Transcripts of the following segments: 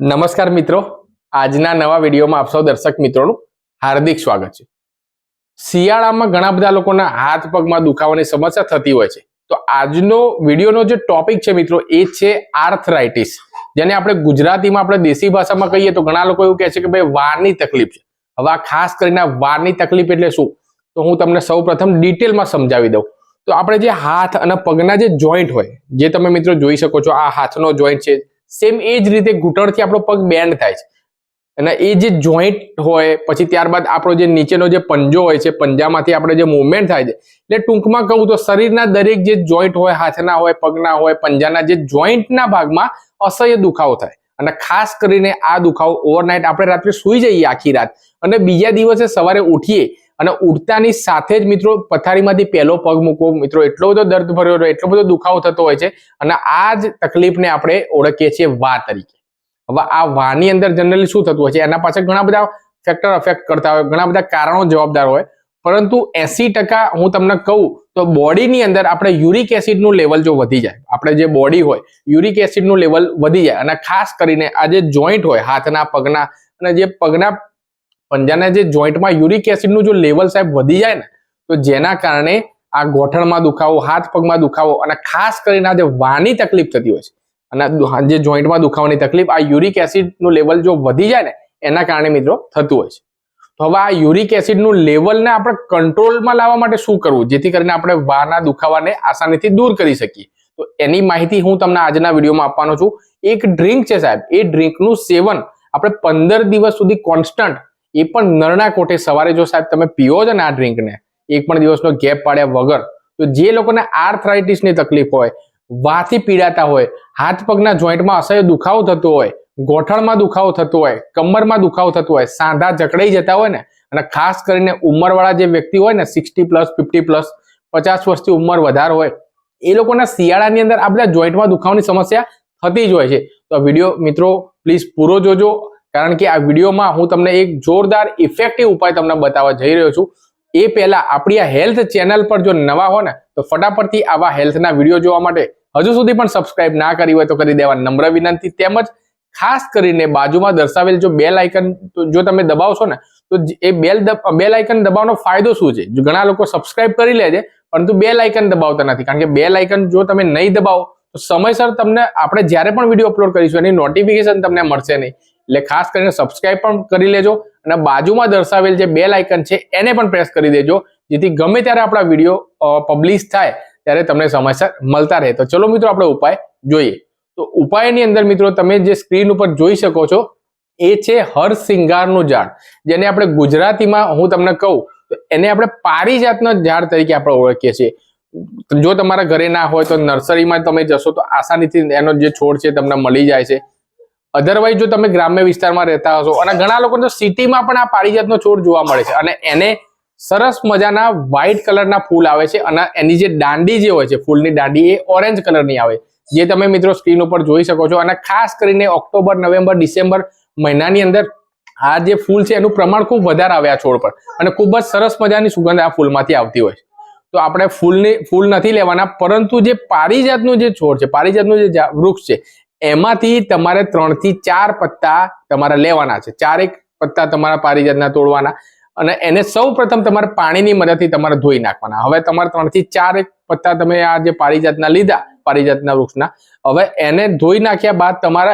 નમસ્કાર મિત્રો, આજના નવા વિડીયોમાં આપ સૌ દર્શક મિત્રોનું હાર્દિક સ્વાગત છે। શિયાળામાં ઘણા બધા લોકોના હાથ પગમાં દુખાવાની સમસ્યા થતી હોય છે, તો આજનો વિડીયોનો જે ટોપિક છે મિત્રો એ છે આર્થરાઇટિસ, જેને આપણે ગુજરાતીમાં આપણે દેશી ભાષામાં કહીએ તો ઘણા લોકો એવું કહે છે કે ભાઈ વારની તકલીફ છે। હવે આ ખાસ કરીને વારની તકલીફ એટલે શું, તો હું તમને સૌપ્રથમ ડિટેલમાં સમજાવી દઉં। તો આપણે જે હાથ અને પગના જે જોઈન્ટ હોય, જે તમે મિત્રો જોઈ શકો છો, આ હાથનો જોઈન્ટ છે, સેમ એ જ રીતે ઘૂંટણથી આપણો પગ બેન્ડ થાય છે અને એ જે જોઈન્ટ હોય પછી ત્યારબાદ આપણો જે નીચેનો જે પંજો હોય છે, પંજામાંથી આપણે જે મૂવમેન્ટ થાય છે, એટલે ટૂંકમાં કહું તો શરીરના દરેક જે જોઈન્ટ હોય, હાથના હોય, પગના હોય, પંજાના જે જોઈન્ટના ભાગમાં અસહ્ય દુખાવો થાય અને ખાસ કરીને આ દુખાવો ઓવરનાઇટ આપણે રાત્રે સૂઈ જઈએ આખી રાત અને બીજા દિવસે સવારે ઉઠીએ અને ઉઠતાની સાથે જ મિત્રો પથારીમાંથી પહેલો પગ મૂકો મિત્રો, એટલો બધો દર્દ ભર્યો હોય, એટલો બધો દુખાવો થતો હોય છે અને આ જ તકલીફને આપણે ઓળખીએ છીએ વા તરીકે। હવે આ વાની અંદર જનરલી શું થતું હોય છે, એના પાછળ ઘણા બધા ફેક્ટર અફેક્ટ કરતા હોય, ઘણા બધા કારણો જવાબદાર હોય, પરંતુ 80% હું તમને કહું તો બોડીની અંદર આપણે યુરિક એસિડનું લેવલ જો વધી જાય, આપણે જે બોડી હોય યુરિક એસિડનું લેવલ વધી જાય અને ખાસ કરીને આ જે જોઈન્ટ હોય હાથના, પગના અને જે પગના પંજાના જે જોઈન્ટમાં યુરિક એસિડનું જો લેવલ સાહેબ વધી જાય ને, તો જેના કારણે આ ગોઠણમાં દુખાવો, હાથ પગમાં દુખાવો અને ખાસ કરીને આ જે વાની તકલીફ થતી હોય છે અને જે જોઈન્ટમાં દુખાવાની તકલીફ, આ યુરિક એસિડનું લેવલ જો વધી જાય ને એના કારણે મિત્રો થતું હોય છે। તો હવે આ યુરિક એસિડનું લેવલને આપણે કંટ્રોલમાં લાવવા માટે શું કરવું, જેથી કરીને આપણે વાના દુખાવાને આસાનીથી દૂર કરી શકીએ, તો એની માહિતી હું તમને આજના વિડીયોમાં આપવાનો છું। એક ડ્રિંક છે સાહેબ, એ ડ્રિંકનું સેવન આપણે 15 દિવસ સુધી કોન્સ્ટન્ટ, એ પણ નરના કોઠે સવારે જો સાહેબ તમે પીઓ છો ને આ ડ્રિંકને, એક પણ દિવસનો ગેપ પાડ્યા વગર, તો જે લોકોને આર્થરાઇટિસની તકલીફ હોય, વાથી પીડાતા હોય, હાથ પગના જોઈન્ટમાં અસહ્ય દુખાવો થતો હોય, ગોઠણમાં દુખાવો થતો હોય, કમરમાં દુખાવો થતો હોય, સાંધા જકડાઈ જતા હોય ને, અને ખાસ કરીને ઉંમરવાળા જે વ્યક્તિ હોય ને 60+, 50+, 50 વર્ષથી ઉંમર વધારે હોય, એ લોકોના શિયાળાની અંદર આ બધા જોઈન્ટમાં દુખાવાની સમસ્યા થતી જ હોય છે। તો આ વિડીયો મિત્રો પ્લીઝ પૂરો જોજો, કારણ કે આ વિડીયોમાં હું તમને એક જોરદાર ઇફેક્ટિવ ઉપાય તમને બતાવવા જઈ રહ્યો છું। એ પહેલા આપણી આ હેલ્થ ચેનલ પર જો નવા હો ને તો ફટાફટથી આવા હેલ્થના વિડીયો જોવા માટે હજુ સુધી પણ સબસ્ક્રાઇબ ના કરી હોય તો કરી દેવા નમ્ર વિનંતી। તેમજ ખાસ કરીને બાજુમાં દર્શાવેલ જો બેલ આઇકન જો તમે દબાવશો ને તો એ બેલ આઇકન દબાવવાનો ફાયદો શું છે, ઘણા લોકો સબસ્ક્રાઇબ કરી લે છે પરંતુ બેલ આઇકન દબાવતા નથી, કારણ કે બેલ આઇકન જો તમે નહીં દબાવો તો સમયસર તમને આપણે જ્યારે પણ વિડીયો અપલોડ કરીશું એની નોટિફિકેશન તમને મળશે નહીં, એટલે ખાસ કરીને સબસ્ક્રાઇબ પણ કરી લેજો અને બાજુમાં દર્શાવેલ જે બેલ આઇકન છે એને પણ પ્રેસ કરી દેજો, જેથી ગમે ત્યારે આપણા વિડીયો પબ્લિશ થાય ત્યારે તમને સમયસર મળતા રહે। તો ચલો મિત્રો આપણે ઉપાય જોઈએ। તો ઉપાયની અંદર મિત્રો તમે જે સ્ક્રીન ઉપર જોઈ શકો છો એ છે હરસિંગારનું ઝાડ, જેને આપણે ગુજરાતીમાં હું તમને કહું તો એને આપણે પારિજાતનો ઝાડ તરીકે આપણે ઓળખીએ છીએ। જો તમારા ઘરે ના હોય તો નર્સરીમાં તમે જશો તો આસાનીથી એનો જે છોડ છે તમને મળી જાય છે। અધરવાઇઝ જો તમે ગ્રામ્ય વિસ્તારમાં રહેતા હશો, અને ઘણા લોકો તો સિટીમાં પણ આ પારિજાતનો છોડ જોવા મળે છે અને એને સરસ મજાના વ્હાઇટ કલરના ફૂલ આવે છે અને એની જે દાંડી જે હોય છે, ફૂલની દાંડી એ ઓરેન્જ કલરની આવે, જે તમે મિત્રો સ્ક્રીન ઉપર જોઈ શકો છો। અને ખાસ કરીને ઓક્ટોબર, નવેમ્બર, ડિસેમ્બર મહિનાની અંદર આ જે ફૂલ છે એનું પ્રમાણ ખૂબ વધારે આવે આ છોડ પર અને ખૂબ જ સરસ મજાની સુગંધ આ ફૂલમાંથી આવતી હોય છે। તો આપણે ફૂલ નથી લેવાના, પરંતુ જે પારિજાતનું જે છોડ છે, પારિજાતનું જે વૃક્ષ છે, એમાંથી તમારે 3 થી 4 પત્તા તમારે લેવાના છે। 4 પત્તા તમારા પારિજાતના તોડવાના અને એને સૌ પ્રથમ તમારે પાણીની મદદથી તમારે ધોઈ નાખવાના। હવે તમારે 3 થી 4 પત્તા તમે આ જે પારિજાતના લીધા, પારિજાતના વૃક્ષના, હવે એને ધોઈ નાખ્યા બાદ તમારે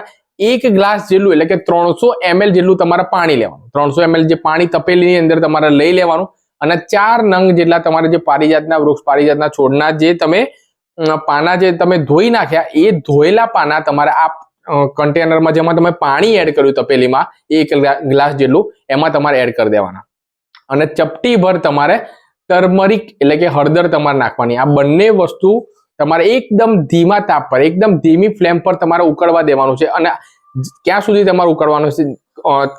1 ગ્લાસ જેટલું એટલે કે 300 ml જેટલું તમારે પાણી લેવાનું। 300 ml જે પાણી તપેલીની અંદર તમારે લઈ લેવાનું અને 4 નંગ જેટલા તમારે જે પારિજાતના વૃક્ષ, પારિજાતના છોડના જે તમે પાના જે તમે ધોઈ નાખ્યા, એ ધોયેલા પાના તમારે આ કન્ટેનરમાં જેમાં તમે પાણી એડ કર્યું તપેલીમાં 1 ગ્લાસ જેટલું, એમાં તમારે એડ કરી દેવાના અને ચપટી ભર તમારે ટર્મરિક એટલે કે હળદર તમારે નાખવાની। આ બંને વસ્તુ તમારે એકદમ ધીમા તાપ પર, એકદમ ધીમી ફ્લેમ પર તમારે ઉકળવા દેવાનું છે અને ક્યાં સુધી તમારે ઉકળવાનું છે,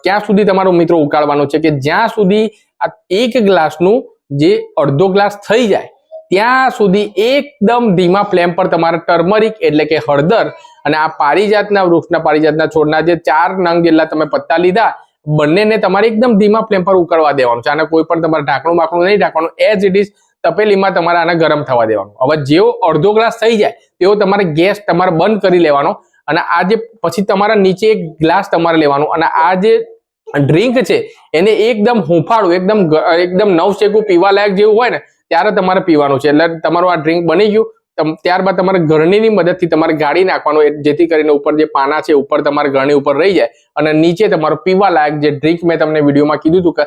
ક્યાં સુધી તમારું મિત્રો ઉકાળવાનું છે કે જ્યાં સુધી આ 1 ગ્લાસનું જે અડધો ગ્લાસ થઈ જાય ત્યાં સુધી એકદમ ધીમા ફ્લેમ પર તમારે ટર્મરિક એટલે કે હળદર અને આ પારિજાતના વૃક્ષના, પારિજાતના છોડના જે 4 નંગ જેટલા તમે પત્તા લીધા, બંનેને તમારે એકદમ ધીમા ફ્લેમ પર ઉકળવા દેવાનું છે અને કોઈ પણ તમારે ઢાંકણું બાકણું નહીં ઢાંકવાનું, એઝ ઇટ ઇઝ તપેલીમાં તમારે આને ગરમ થવા દેવાનું। હવે જેવો અડધો ગ્લાસ થઈ જાય તેવો તમારે ગેસ તમારે બંધ કરી લેવાનો અને આ જે પછી તમારા નીચે એક ગ્લાસ તમારે લેવાનું અને આ જે ડ્રિંક છે એને એકદમ હુંફાળું એકદમ નવશેકું પીવા લાયક જેવું હોય ને ત્યારે તમારે પીવાનું છે. એટલે તમારું આ ડ્રિંક બની ગયું. ત્યારબાદ તમારે ગળણીની મદદથી તમારે ગાળી નાખવાનું, જેથી કરીને ઉપર જે પાના છે ઉપર તમારે ગળણી ઉપર રહી જાય અને નીચે તમારું પીવા લાયક જે ડ્રિંક મેં તમને વિડીયોમાં કીધું હતું કે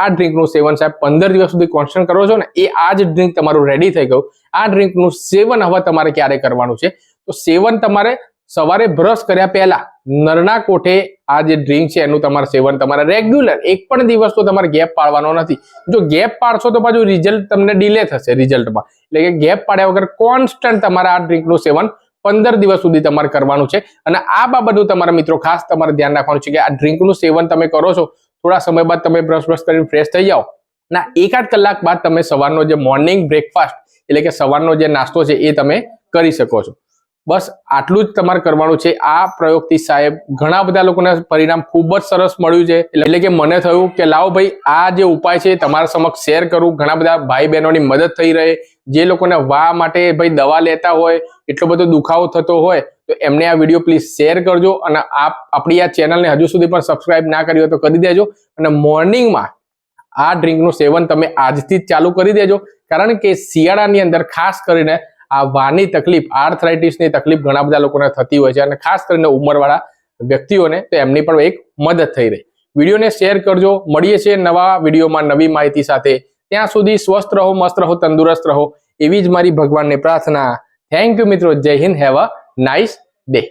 આ ડ્રિંકનું સેવન સાહેબ 15 દિવસ સુધી કોન્સ્ટન્ટ કરો છો ને એ આ જ ડ્રિંક તમારું રેડી થઈ ગયું. આ ડ્રિંકનું સેવન હવે તમારે ક્યારે કરવાનું છે? તો સેવન તમારે સવારે બ્રશ કર્યા પહેલા નરના કોઠે આ જે ડ્રિંક છે એનું તમારે સેવન તમારે રેગ્યુલર, એક પણ દિવસ તો તમારે ગેપ પાડવાનો નથી. જો ગેપ પાડશો તો પાછું રિઝલ્ટ તમને ડિલે થશે રિઝલ્ટમાં. એટલે કે ગેપ પાડ્યા વગર કોન્સ્ટન્ટ તમારે આ ડ્રિંકનું સેવન 15 દિવસ સુધી તમારે કરવાનું છે. અને આ બાબતનું તમારા મિત્રો ખાસ તમારે ધ્યાન રાખવાનું છે કે આ ડ્રિંકનું સેવન તમે કરો છો, થોડા સમય બાદ તમે બ્રશ કરીને ફ્રેશ થઈ જાઓ ના 1-8 કલાક બાદ તમે સવારનો જે મોર્નિંગ બ્રેકફાસ્ટ એટલે કે સવારનો જે નાસ્તો છે એ તમે કરી શકો છો. બસ આટલું જ તમારે કરવાનું છે. આ પ્રયોગથી સાહેબ ઘણા બધા લોકોને પરિણામ ખૂબ જ સરસ મળ્યું છે. એટલે કે મને થયું કે લાવો ભાઈ આ જે ઉપાય છે તમારા સમક્ષ શેર કરું. ઘણા બધા ભાઈ બહેનોની મદદ થઈ રહે. જે લોકોને વા માટે ભાઈ દવા લેતા હોય, એટલો બધો દુખાવો થતો હોય તો એમને આ વિડીયો પ્લીઝ શેર કરજો. અને આપણી આ ચેનલને હજુ સુધી પણ સબસ્ક્રાઇબ ના કરી હોય તો કરી દેજો. અને મોર્નિંગમાં આ ડ્રિંકનું સેવન તમે આજથી જ ચાલુ કરી દેજો. કારણ કે શિયાળાની અંદર ખાસ કરીને આ વાની તકલીફ, આર્થરાઇટિસની તકલીફ ઘણા બધા લોકોને થતી હોય છે અને ખાસ કરીને ઉંમરવાળા વ્યક્તિઓને તો એમની પણ એક મદદ થઈ રહી. વિડીયોને શેર કરજો. મળીએ છીએ નવા વિડીયોમાં નવી માહિતી સાથે. ત્યાં સુધી સ્વસ્થ રહો, મસ્ત રહો, તંદુરસ્ત રહો એવી જ મારી ભગવાનને પ્રાર્થના. થેન્ક યુ મિત્રો. જય Hind. Have a nice day.